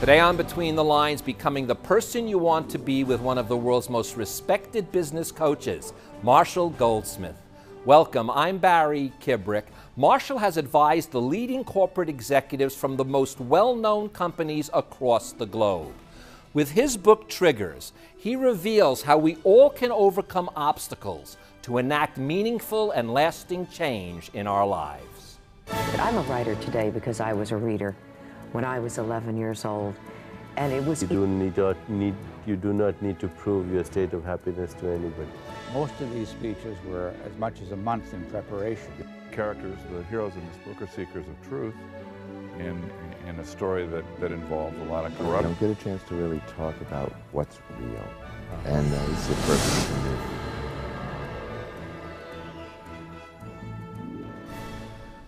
Today on Between the Lines, becoming the person you want to be with one of the world's most respected business coaches, Marshall Goldsmith. Welcome, I'm Barry Kibrick. Marshall has advised the leading corporate executives from the most well-known companies across the globe. With his book, Triggers, he reveals how we all can overcome obstacles to enact meaningful and lasting change in our lives. I'm a writer today because I was a reader when I was 11 years old, and it was... You do not need to prove your state of happiness to anybody. Most of these speeches were as much as a month in preparation. Characters, the heroes in this book, are seekers of truth in a story that involves a lot of corruption. I don't get a chance to really talk about what's real, and it's the purpose for me.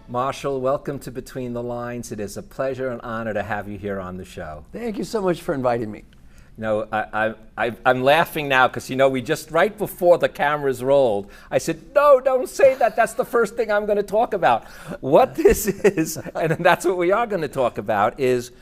Marshall, welcome to Between the Lines. It is a pleasure and honor to have you here on the show. Thank you so much for inviting me. You know, I'm laughing now because, you know, we just, right before the cameras rolled, I said, no, don't say that. That's the first thing I'm going to talk about. What this is, and that's what we are going to talk about, is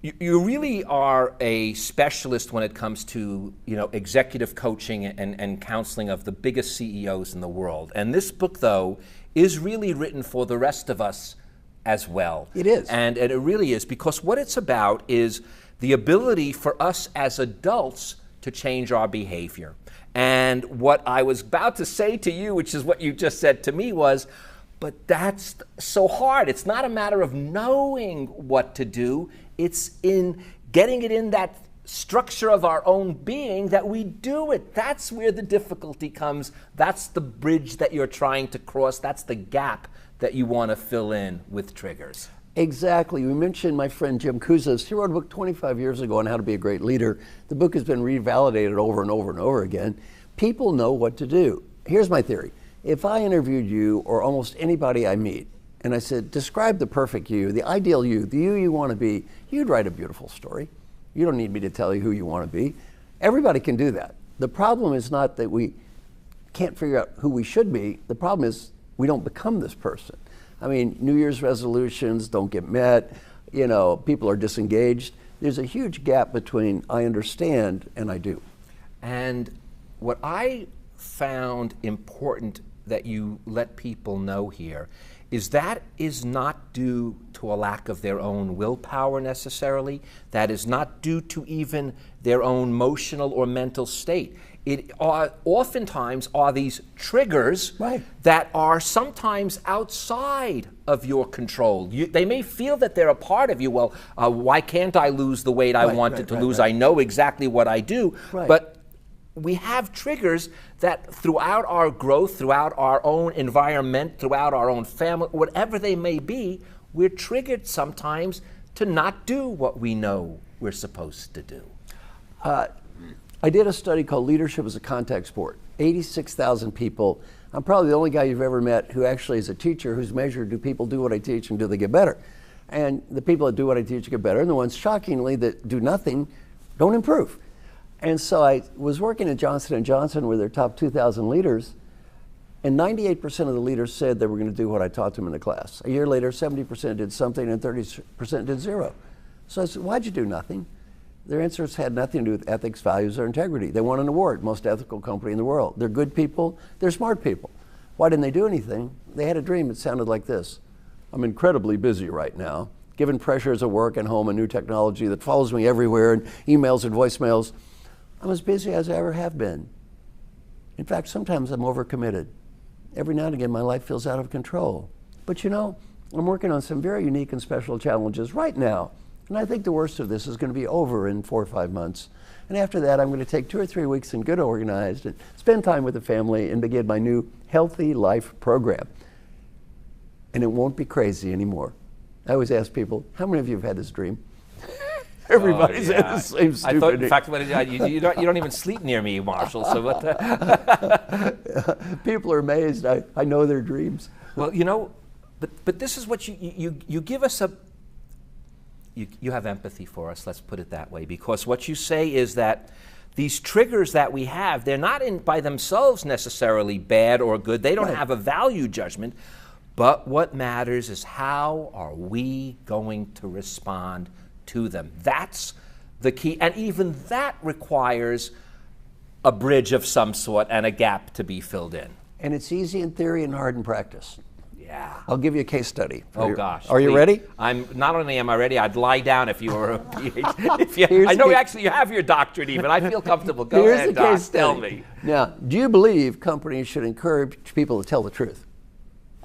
you really are a specialist when it comes to, you know, executive coaching and counseling of the biggest CEOs in the world. And this book, though, is really written for the rest of us as well. It is. And it really is, because what it's about is the ability for us as adults to change our behavior. And what I was about to say to you, which is what you just said to me, was, but that's so hard. It's not a matter of knowing what to do. It's in getting it in that structure of our own being that we do it. That's where the difficulty comes. That's the bridge that you're trying to cross. That's the gap that you want to fill in with Triggers. Exactly. We mentioned my friend Jim Kouzes. He wrote a book 25 years ago on how to be a great leader. The book has been revalidated over and over and over again. People know what to do. Here's my theory. If I interviewed you or almost anybody I meet, and I said, describe the perfect you, the ideal you, the you want to be, you'd write a beautiful story. You don't need me to tell you who you want to be. Everybody can do that. The problem is not that we can't figure out who we should be. The problem is we don't become this person. I mean, New Year's resolutions don't get met. You know, people are disengaged. There's a huge gap between I understand and I do. And what I found important that you let people know here is that is not due to a lack of their own willpower necessarily. That is not due to even their own emotional or mental state. It oftentimes are these triggers that are sometimes outside of your control. They may feel that they're a part of you. Well, why can't I lose the weight I wanted to lose? I know exactly what I do. But we have triggers that throughout our growth, throughout our own environment, throughout our own family, whatever they may be, we're triggered sometimes to not do what we know we're supposed to do. I did a study called Leadership as a Contact Sport. 86,000 people. I'm probably the only guy you've ever met who actually is a teacher who's measured, do people do what I teach and do they get better? And the people that do what I teach get better, and the ones, shockingly, that do nothing don't improve. And so I was working at Johnson & Johnson with their top 2,000 leaders, and 98% of the leaders said they were going to do what I taught them in the class. A year later, 70% did something and 30% did zero. So I said, why'd you do nothing? Their answers had nothing to do with ethics, values, or integrity. They won an award, most ethical company in the world. They're good people, they're smart people. Why didn't they do anything? They had a dream that sounded like this. I'm incredibly busy right now, given pressures at work and home and new technology that follows me everywhere, and emails and voicemails. I'm as busy as I ever have been. In fact, sometimes I'm overcommitted. Every now and again, my life feels out of control. But you know, I'm working on some very unique and special challenges right now. And I think the worst of this is going to be over in 4 or 5 months. And after that, I'm going to take 2 or 3 weeks and get organized and spend time with the family and begin my new Healthy Life program. And it won't be crazy anymore. I always ask people, how many of you have had this dream? Everybody's had the same stupid I thought, in fact, you don't even sleep near me, Marshall. So what? People are amazed. I know their dreams. Well, you know, but this is what you give us a. You have empathy for us. Let's put it that way, because what you say is that these triggers that we have, they're not by themselves necessarily bad or good. They don't have a value judgment. But what matters is how are we going to respond to them. That's the key. And even that requires a bridge of some sort and a gap to be filled in. And it's easy in theory and hard in practice. Yeah. I'll give you a case study. Oh gosh. Are you ready? I'm not only am I ready, I'd lie down if you were a PhD. I know actually you have your doctorate even. I feel comfortable. Go ahead, Doc. Tell me. Now, do you believe companies should encourage people to tell the truth?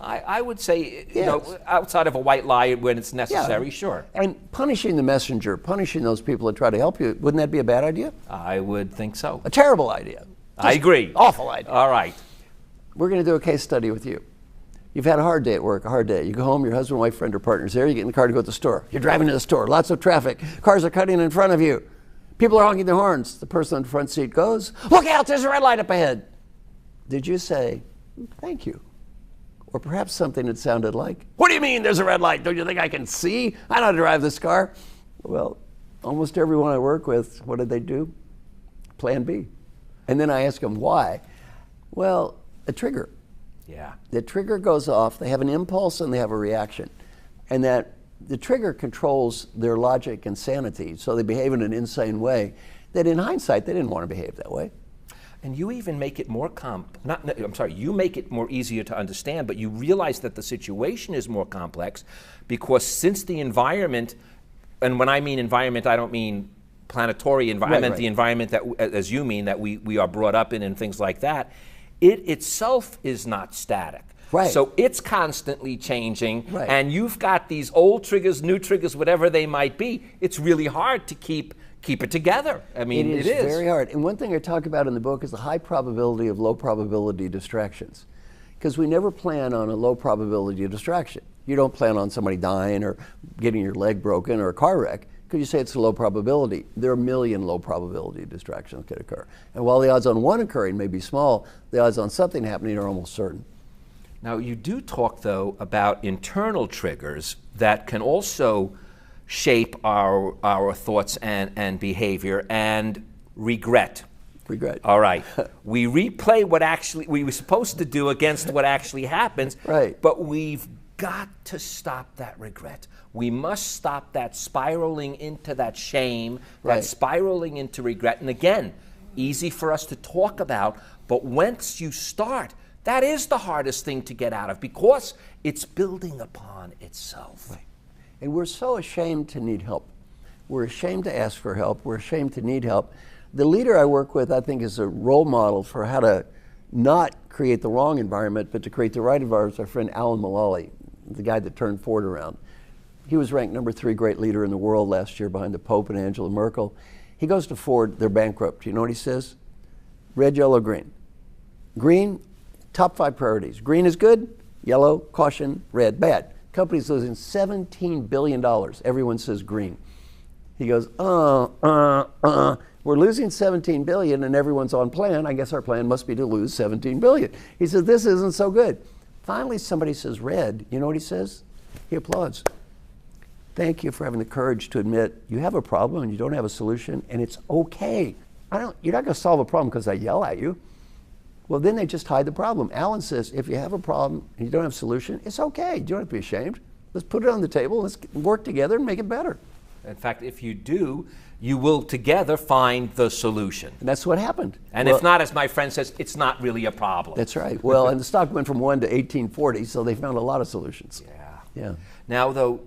I would say, you know, outside of a white lie when it's necessary, sure. And punishing the messenger, punishing those people that try to help you, wouldn't that be a bad idea? I would think so. A terrible idea. I agree. Awful idea. All right. We're going to do a case study with you. You've had a hard day at work, a hard day. You go home, your husband, wife, friend, or partner's there. You get in the car to go to the store. You're driving to the store, lots of traffic. Cars are cutting in front of you. People are honking their horns. The person in the front seat goes, "Look out, there's a red light up ahead." Did you say, "Thank you"? Or perhaps something that sounded like, "What do you mean there's a red light? Don't you think I can see? I know how to drive this car." Well, almost everyone I work with, what did they do? Plan B. And then I ask them why. Well, a trigger. Yeah. The trigger goes off, they have an impulse and they have a reaction. And that the trigger controls their logic and sanity, so they behave in an insane way that in hindsight they didn't want to behave that way. And you even make it more you make it more easier to understand, but you realize that the situation is more complex because since the environment, and when I mean environment, I don't mean planetary environment, the environment that, as you mean, that we are brought up in and things like that, it itself is not static. Right. So it's constantly changing, right. And you've got these old triggers, new triggers, whatever they might be. It's really hard to keep it together. I mean, it is very hard. And one thing I talk about in the book is the high probability of low probability distractions. Because we never plan on a low probability of distraction. You don't plan on somebody dying or getting your leg broken or a car wreck. Because you say it's a low probability. There are a million low probability distractions that could occur. And while the odds on one occurring may be small, the odds on something happening are almost certain. Now, you do talk, though, about internal triggers that can also shape our thoughts and behavior, and regret. Regret. All right. We replay what actually we were supposed to do against what actually happens, right. But we've got to stop that regret. We must stop that spiraling into that shame, that spiraling into regret. And again, easy for us to talk about, but once you start, that is the hardest thing to get out of because it's building upon itself. Right. And we're so ashamed to need help. We're ashamed to ask for help. We're ashamed to need help. The leader I work with, I think, is a role model for how to not create the wrong environment, but to create the right environment. Our friend Alan Mulally, the guy that turned Ford around. He was ranked number 3 great leader in the world last year behind the Pope and Angela Merkel. He goes to Ford, they're bankrupt. You know what he says? Red, yellow, green. Green, top 5 priorities. Green is good, yellow, caution, red, bad. Company's losing $17 billion. Everyone says green. He goes, we're losing $17 billion and everyone's on plan. I guess our plan must be to lose $17 billion. He says, this isn't so good. Finally, somebody says red. You know what he says? He applauds. Thank you for having the courage to admit you have a problem and you don't have a solution, and it's okay. You're not going to solve a problem because I yell at you. Well, then they just hide the problem. Alan says, if you have a problem and you don't have a solution, it's okay. You don't have to be ashamed. Let's put it on the table. Let's work together and make it better. In fact, if you do, you will together find the solution. And that's what happened. And if not, as my friend says, it's not really a problem. That's right. Well, and the stock went from 1 to 1840, so they found a lot of solutions. Yeah. Now, though,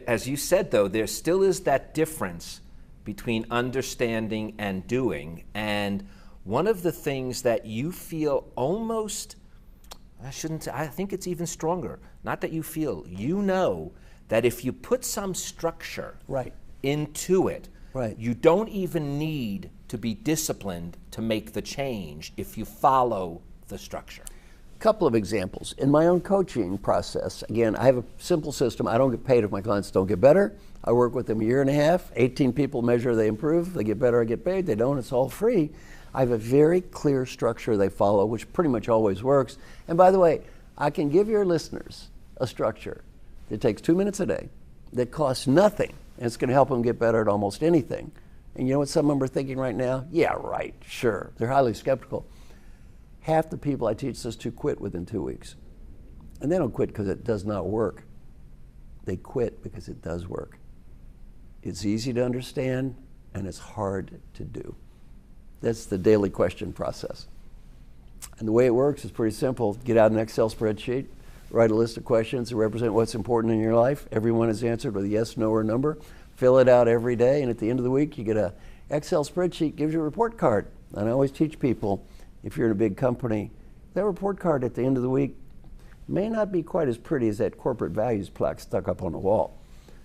as you said, though, there still is that difference between understanding and doing. And one of the things that you feel almost, I think it's even stronger. Not that you feel, you know that if you put some structure into it, you don't even need to be disciplined to make the change if you follow the structure. Couple of examples. In my own coaching process, again, I have a simple system. I don't get paid if my clients don't get better. I work with them a year and a half. 18 people measure, they improve. They get better, I get paid. They don't, it's all free. I have a very clear structure they follow, which pretty much always works. And by the way, I can give your listeners a structure that takes 2 minutes a day, that costs nothing, and it's going to help them get better at almost anything. And you know what some of them are thinking right now? Yeah, right, sure. They're highly skeptical. Half the people I teach this to quit within 2 weeks. And they don't quit because it does not work. They quit because it does work. it's easy to understand, and it's hard to do. That's the daily question process. And the way it works is pretty simple. Get out an Excel spreadsheet, write a list of questions that represent what's important in your life. Everyone is answered with a yes, no, or number. Fill it out every day, and at the end of the week, you get an Excel spreadsheet, gives you a report card. And I always teach people, if you're in a big company, that report card at the end of the week may not be quite as pretty as that corporate values plaque stuck up on the wall.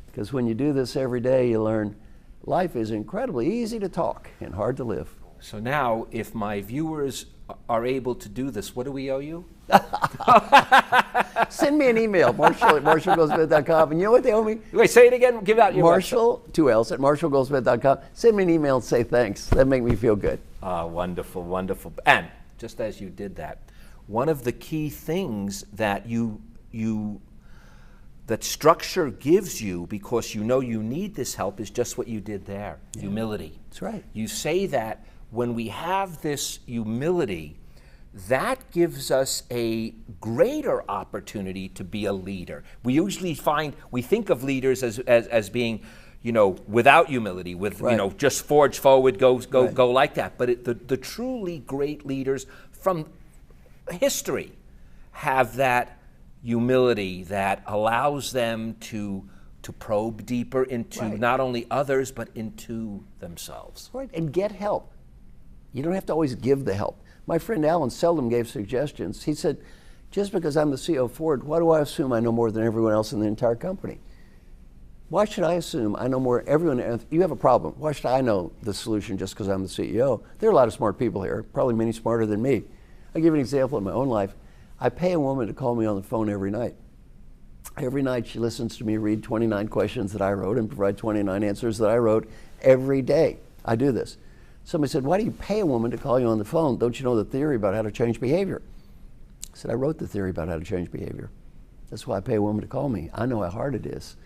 Because when you do this every day, you learn life is incredibly easy to talk and hard to live. So now, if my viewers are able to do this, what do we owe you? Send me an email, Marshall at marshallgoldsmith.com. And you know what they owe me? Wait, say it again. Give out your Marshall, 2 L's, at marshallgoldsmith.com. Send me an email and say thanks. That'd make me feel good. Wonderful, wonderful. And just as you did that, one of the key things that that structure gives you, because you know you need this help, is just what you did there, humility. That's right. You say that when we have this humility, that gives us a greater opportunity to be a leader. We usually we think of leaders as being, without humility, with, right. Just forge forward, go Right. go like that. But the truly great leaders from history have that humility that allows them to probe deeper into Right. not only others, but into themselves. Right, and get help. You don't have to always give the help. My friend Alan seldom gave suggestions. He said, just because I'm the CEO of Ford, why do I assume I know more than everyone else in the entire company? Why should I assume I know more everyone? If you have a problem, why should I know the solution just because I'm the CEO? There are a lot of smart people here, probably many smarter than me. I'll give you an example in my own life. I pay a woman to call me on the phone every night. Every night she listens to me read 29 questions that I wrote and provide 29 answers that I wrote every day. I do this. Somebody said, why do you pay a woman to call you on the phone? Don't you know the theory about how to change behavior? I said, I wrote the theory about how to change behavior. That's why I pay a woman to call me. I know how hard it is.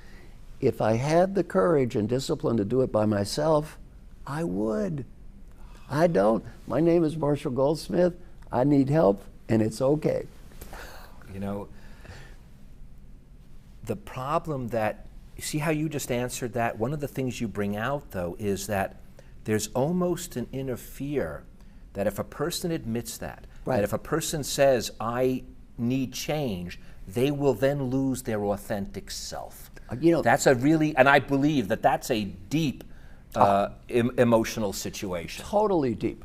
If I had the courage and discipline to do it by myself, I would. I don't. My name is Marshall Goldsmith. I need help, and it's okay. The problem that, see how you just answered that? One of the things you bring out, though, is that there's almost an inner fear that if a person admits that, Right. that if a person says, I need change, they will then lose their authentic self. That's a really, and I believe that that's a deep emotional situation. Totally deep.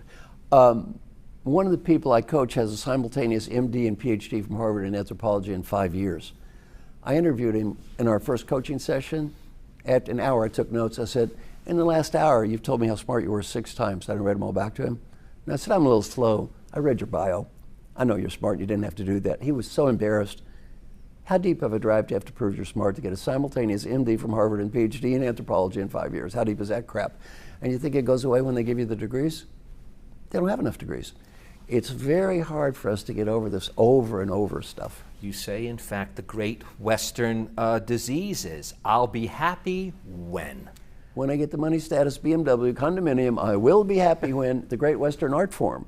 One of the people I coach has a simultaneous MD and PhD from Harvard in anthropology in 5 years. I interviewed him in our first coaching session. At an hour, I took notes. I said, in the last hour, you've told me how smart you were 6 times. I read them all back to him. And I said, I'm a little slow. I read your bio. I know you're smart. You didn't have to do that. He was so embarrassed. How deep of a drive do you have to prove you're smart to get a simultaneous MD from Harvard and PhD in anthropology in 5 years? How deep is that crap? And you think it goes away when they give you the degrees? They don't have enough degrees. It's very hard for us to get over this over and over stuff. You say, in fact, the great Western disease is, I'll be happy when? When I get the money, status, BMW, condominium, I will be happy when. The great Western art form.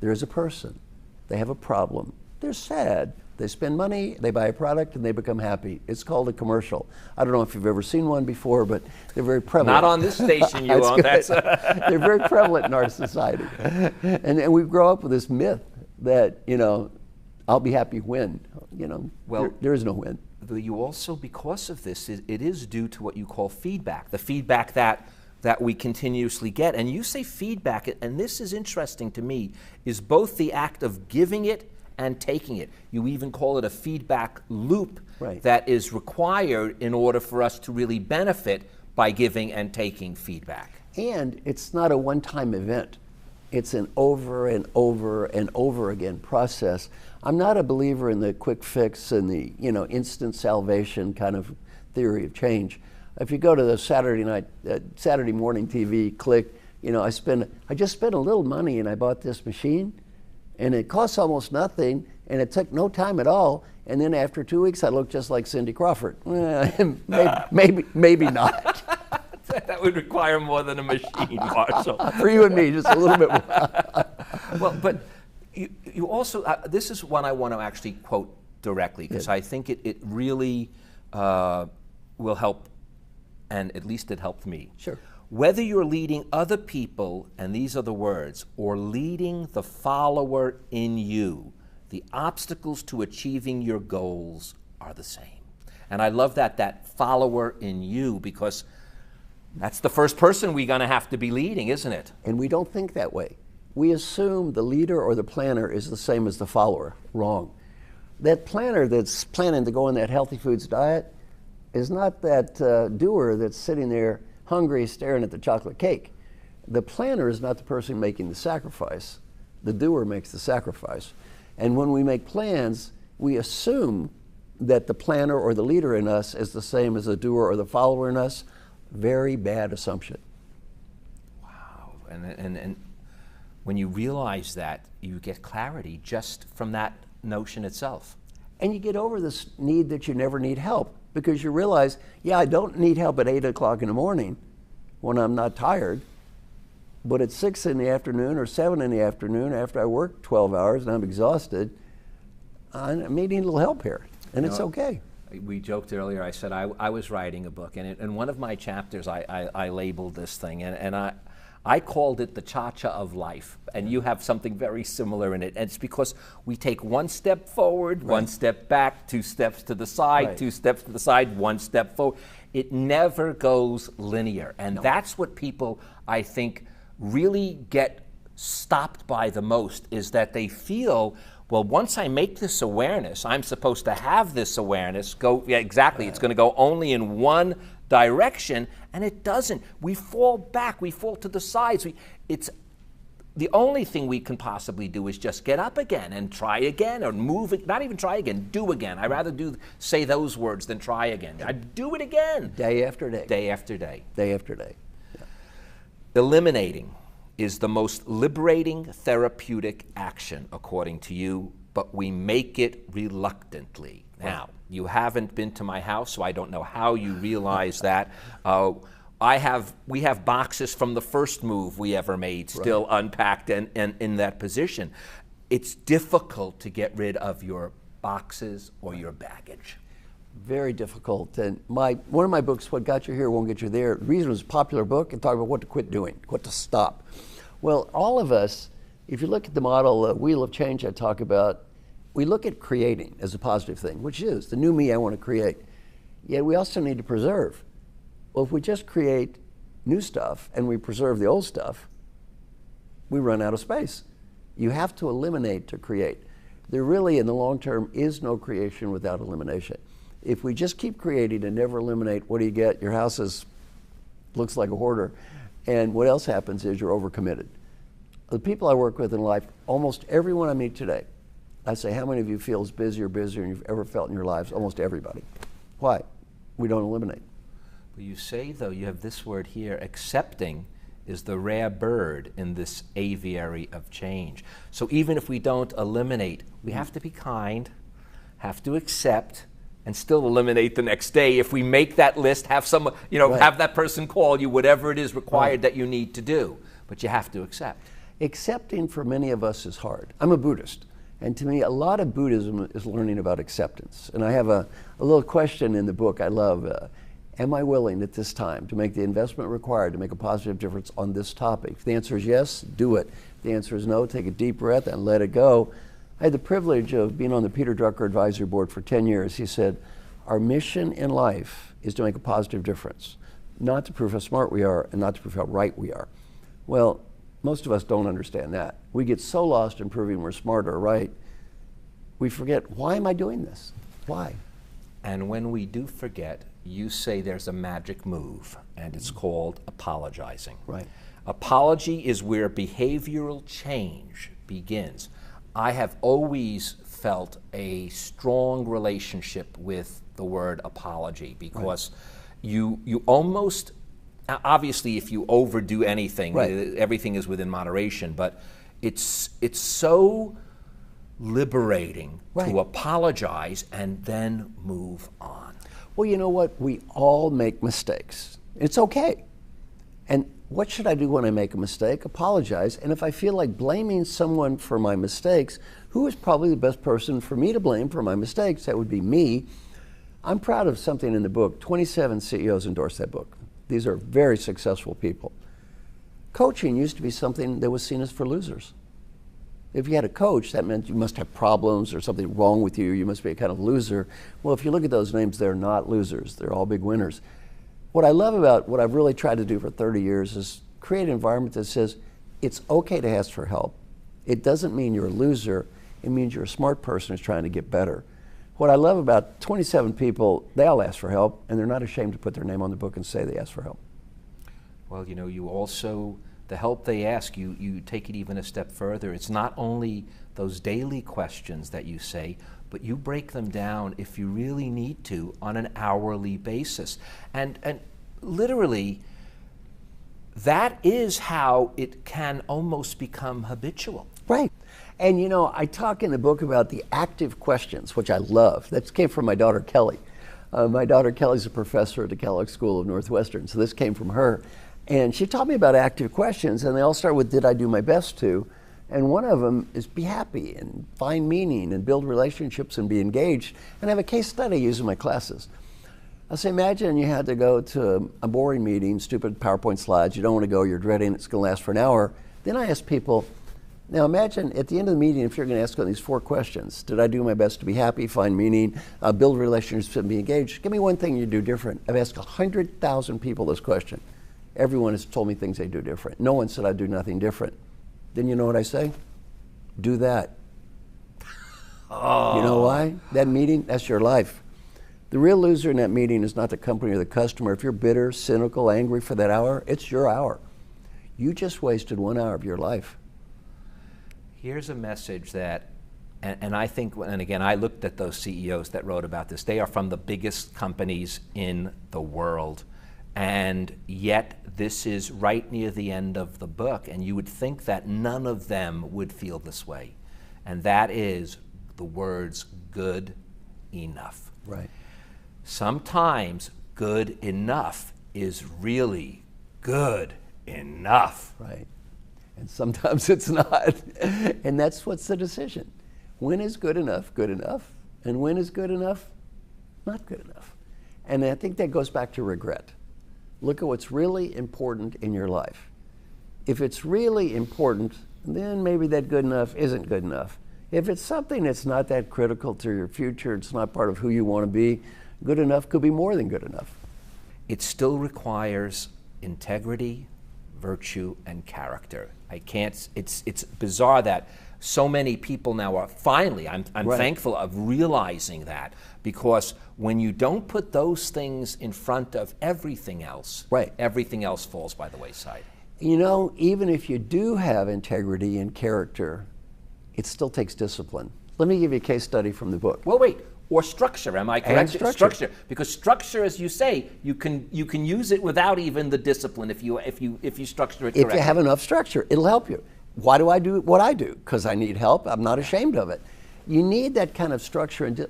There's a person. They have a problem. They're sad. They spend money, they buy a product, and they become happy. It's called a commercial. I don't know if you've ever seen one before, but they're very prevalent. Not on this station you own. They're very prevalent in our society. And we grow up with this myth that, I'll be happy when. Well, there is no when. You also, because of this, it is due to what you call feedback, the feedback that we continuously get. And you say feedback, and this is interesting to me, is both the act of giving it and taking it. You even call it a feedback loop Right. that is required in order for us to really benefit by giving and taking feedback. And it's not a one-time event. It's an over and over and over again process. I'm not a believer in the quick fix and the instant salvation kind of theory of change. If you go to the Saturday morning TV, click, I just spent a little money and I bought this machine, and it costs almost nothing, and it took no time at all. And then after 2 weeks, I looked just like Cindy Crawford. Maybe not. That would require more than a machine, Marshall. For you and me, just a little bit more. Well, but you also, this is one I want to actually quote directly, because I think it really will help and at least it helped me. Sure. Whether you're leading other people, and these are the words, or leading the follower in you, the obstacles to achieving your goals are the same. And I love that follower in you, because that's the first person we're going to have to be leading, isn't it? And we don't think that way. We assume the leader or the planner is the same as the follower. Wrong. That planner that's planning to go on that healthy foods diet is not that doer that's sitting there hungry staring at the chocolate cake. The planner is not the person making the sacrifice. The doer makes the sacrifice. And when we make plans, we assume that the planner or the leader in us is the same as the doer or the follower in us. Very bad assumption. Wow. And when you realize that, you get clarity just from that notion itself. And you get over this need that you never need help, because you realize, yeah, I don't need help at 8 o'clock in the morning when I'm not tired, but at 6 in the afternoon or 7 in the afternoon after I work 12 hours and I'm exhausted, I may need a little help here, and it's okay. We joked earlier, I said I was writing a book, and in one of my chapters I labeled this thing, and I called it the cha-cha of life, and you have something very similar in it. And it's because we take one step forward, one step back, 2 steps to the side, 2 steps to the side, 1 step forward. It never goes linear. And that's what people, I think, really get stopped by the most, is that they feel, well, once I make this awareness, I'm supposed to have this awareness, it's going to go only in one direction, and it doesn't. We fall back, we fall to the sides. It's the only thing we can possibly do is just get up again and try again, or move it, not even try again, do again. I'd rather say those words than try again. I'd do it again. Day after day. Day after day. Day after day. Yeah. Eliminating is the most liberating therapeutic action, according to you, but we make it reluctantly. Now, you haven't been to my house, so I don't know how you realize that. We have boxes from the first move we ever made still unpacked and in that position. It's difficult to get rid of your boxes or your baggage. Very difficult. And one of my books, What Got You Here Won't Get You There, the reason it was a popular book, it talked about what to quit doing, what to stop. Well, all of us, if you look at the model, Wheel of Change I talk about, we look at creating as a positive thing, which is the new me I want to create. Yet we also need to preserve. Well, if we just create new stuff and we preserve the old stuff, we run out of space. You have to eliminate to create. There really, in the long term, is no creation without elimination. If we just keep creating and never eliminate, what do you get? Your house looks like a hoarder. And what else happens is you're overcommitted. The people I work with in life, almost everyone I meet today, I say, how many of you feel as busier than you've ever felt in your lives? Almost everybody. Why? We don't eliminate. Well, you say, though, you have this word here, accepting is the rare bird in this aviary of change. So even if we don't eliminate, we have to be kind, have to accept, and still eliminate the next day. If we make that list, have someone, have that person call you, whatever it is required that you need to do. But you have to accept. Accepting for many of us is hard. I'm a Buddhist. And to me, a lot of Buddhism is learning about acceptance. And I have a little question in the book I love. Am I willing at this time to make the investment required to make a positive difference on this topic? If the answer is yes, do it. If the answer is no, take a deep breath and let it go. I had the privilege of being on the Peter Drucker Advisory Board for 10 years. He said, our mission in life is to make a positive difference, not to prove how smart we are and not to prove how right we are. Well, most of us don't understand that. We get so lost in proving we're smart or right, we forget, why am I doing this? Why? And when we do forget, you say there's a magic move, and it's called apologizing. Right. Apology is where behavioral change begins. I have always felt a strong relationship with the word apology, because you almost, obviously if you overdo anything, everything is within moderation, but it's so liberating to apologize and then move on. Well, you know what? We all make mistakes. It's okay. And what should I do when I make a mistake? Apologize. And if I feel like blaming someone for my mistakes, who is probably the best person for me to blame for my mistakes? That would be me. I'm proud of something in the book. 27 CEOs endorsed that book. These are very successful people. Coaching used to be something that was seen as for losers. If you had a coach, that meant you must have problems or something wrong with you. You must be a kind of loser. Well, if you look at those names, they're not losers. They're all big winners. What I love about what I've really tried to do for 30 years is create an environment that says it's okay to ask for help. It doesn't mean you're a loser. It means you're a smart person who's trying to get better. What I love about 27 people, they all ask for help, and they're not ashamed to put their name on the book and say they asked for help. Well, you know, you also, the help they ask, you take it even a step further. It's not only those daily questions that you say, but you break them down, if you really need to, on an hourly basis. And literally, that is how it can almost become habitual. Right. And you know, I talk in the book about the active questions, which I love. That came from my daughter, Kelly. My daughter, Kelly's a professor at the Kellogg School of Northwestern, so this came from her. And she taught me about active questions, and they all start with, did I do my best to? And one of them is be happy and find meaning and build relationships and be engaged. And I have a case study I use in my classes. I say, imagine you had to go to a boring meeting, stupid PowerPoint slides, you don't want to go, you're dreading it's going to last for an hour. Then I ask people, now imagine at the end of the meeting, if you're going to ask these 4 questions, did I do my best to be happy, find meaning, build relationships and be engaged? Give me one thing you do different. I've asked 100,000 people this question. Everyone has told me things they do different. No one said I do nothing different. Then you know what I say? Do that. Oh. You know why? That meeting, that's your life. The real loser in that meeting is not the company or the customer. If you're bitter, cynical, angry for that hour, it's your hour. You just wasted 1 hour of your life. Here's a message that, and I think, and again, I looked at those CEOs that wrote about this. They are from the biggest companies in the world. And yet, this is right near the end of the book, and you would think that none of them would feel this way. And that is the words good enough. Right. Sometimes good enough is really good enough. Right. And sometimes it's not. And that's what's the decision. When is good enough, and when is good enough, not good enough? And I think that goes back to regret. Look at what's really important in your life. If it's really important, then maybe that good enough isn't good enough. If it's something that's not that critical to your future, it's not part of who you want to be, good enough could be more than good enough. It still requires integrity, virtue, and character. It's bizarre that so many people now are finally, I'm Right. thankful of realizing that, because when you don't put those things in front of everything else, Right. everything else falls by the wayside. You know, even if you do have integrity and character, it still takes discipline. Let me give you a case study from the book. Well, wait, or structure, am I correct? And structure. Because structure, as you say, you can use it without even the discipline if you structure it correctly. If you have enough structure, it'll help you. Why do I do what I do? Because I need help. I'm not ashamed of it. You need that kind of structure, and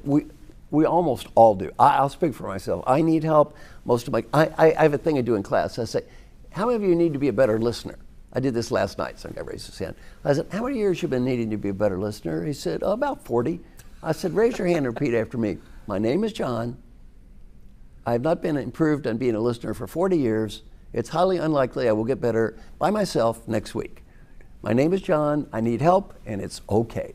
we almost all do. I'll speak for myself. I need help. Most of I have a thing I do in class. I say, how many of you need to be a better listener? I did this last night. Some guy raised his hand. I said, how many years have you been needing to be a better listener? He said, oh, about 40. I said, raise your hand and repeat after me. My name is John. I have not been improved on being a listener for 40 years. It's highly unlikely I will get better by myself next week. My name is John. I need help, and it's okay.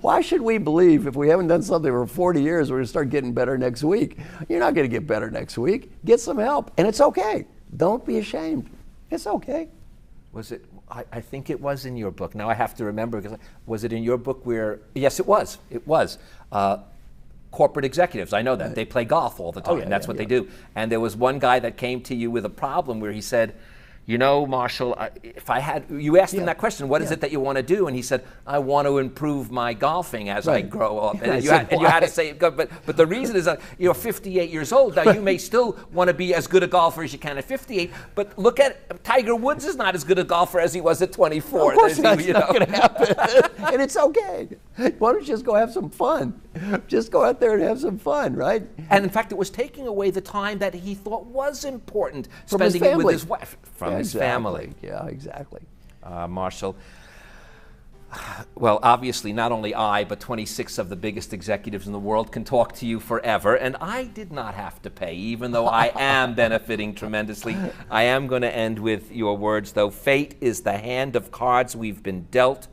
Why should we believe if we haven't done something for 40 years, we're going to start getting better next week? You're not going to get better next week. Get some help, and it's okay. Don't be ashamed. It's okay. Was it? I think it was in your book. Now I have to remember, because was it in your book where? Yes, it was. It was. Corporate executives, I know that. Right. They play golf all the time. That's what they do. And there was one guy that came to you with a problem where he said, you know, Marshall, if I had, you asked him that question, what is it that you want to do? And he said, I want to improve my golfing as I grow up. And, you had to say, but the reason is that you're 58 years old. Now, you may still want to be as good a golfer as you can at 58, but look at, Tiger Woods is not as good a golfer as he was at 24. Of course that's not going to happen. And it's okay. Why don't you just go have some fun? Just go out there and have some fun, right? And in fact, it was taking away the time that he thought was important, from spending it with his wife. From his family. Yeah, exactly. Marshall, Well, obviously, not only I, but 26 of the biggest executives in the world can talk to you forever, and I did not have to pay, even though I am benefiting tremendously. I am going to end with your words, though. Fate is the hand of cards we've been dealt.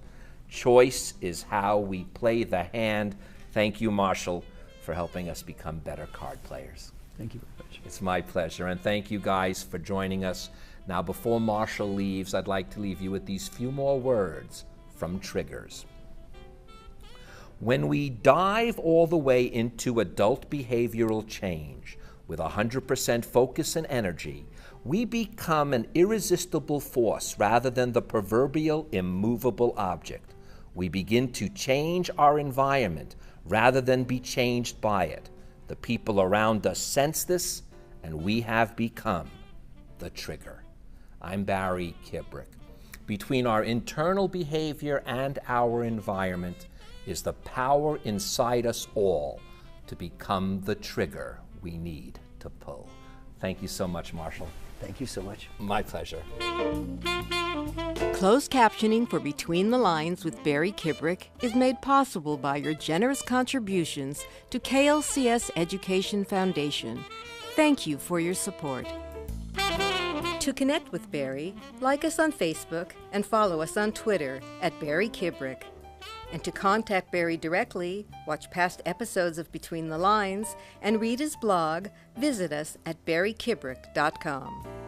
Choice is how we play the hand. Thank you, Marshall, for helping us become better card players. Thank you very much. It's my pleasure, and thank you guys for joining us. Now, before Marshall leaves, I'd like to leave you with these few more words from Triggers. When we dive all the way into adult behavioral change with 100% focus and energy, we become an irresistible force rather than the proverbial immovable object. We begin to change our environment rather than be changed by it. The people around us sense this, and we have become the trigger. I'm Barry Kibrick. Between our internal behavior and our environment is the power inside us all to become the trigger we need to pull. Thank you so much, Marshall. Thank you so much. My pleasure. Closed captioning for Between the Lines with Barry Kibrick is made possible by your generous contributions to KLCS Education Foundation. Thank you for your support. To connect with Barry, like us on Facebook and follow us on Twitter at Barry Kibrick. And to contact Barry directly, watch past episodes of Between the Lines, and read his blog, visit us at barrykibrick.com.